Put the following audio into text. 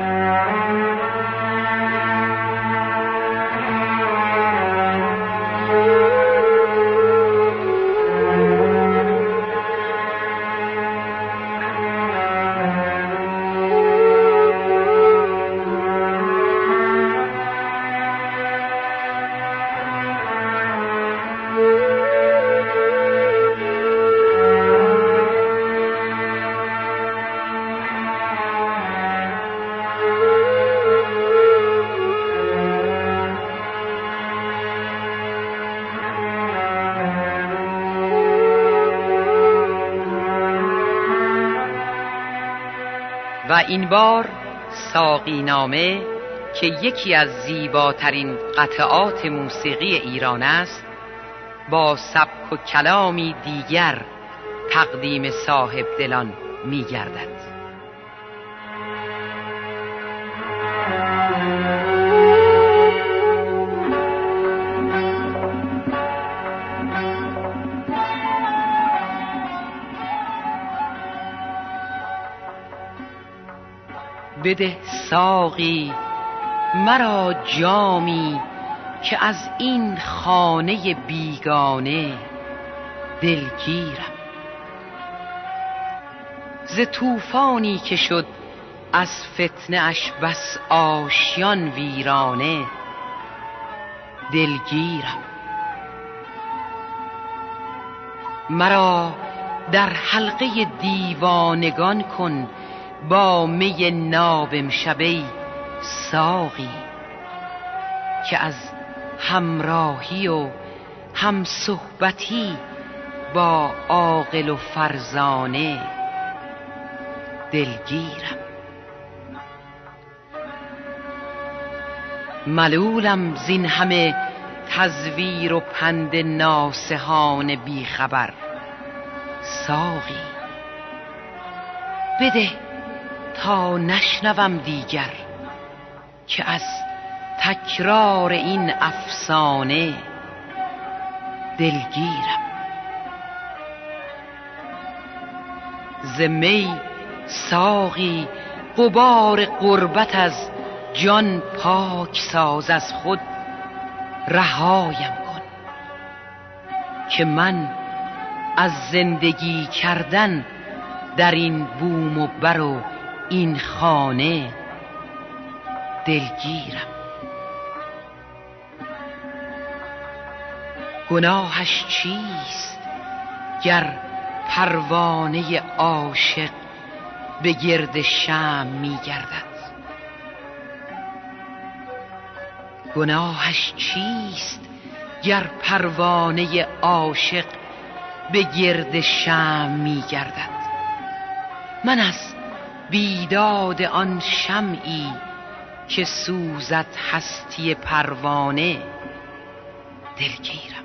این بار ساقی نامه که یکی از زیباترین قطعات موسیقی ایران است، با سبک و کلامی دیگر تقدیم صاحب دلان می گردد. بده ساقی مرا جامی که از این خانه بیگانه دلگیرم. ز طوفانی که شد از فتنه اش بس آشیان ویرانه دلگیرم. مرا در حلقه دیوانگان کن با می ناب امشب ای ساقی، که از همراهی و هم صحبتی با عاقل و فرزانه دلگیرم. ملولم زین همه تزویر و پند ناصحان بیخبر. ساقی بده تا نشنوم دیگر، که از تکرار این افسانه دلگیرم. ز می ساقی غبار غربت از جان پاک ساز، از خود رهایم کن که من از زندگی کردن در این بوم و بر و این خانه دلگیرم. گناهش چیست گر پروانه عاشق به گرد شمع می گردد؟ گناهش چیست گر پروانه عاشق به گرد شمع می گردد؟ من از بیداد آن شمعی که سوزد هستی پروانه دلگیرم.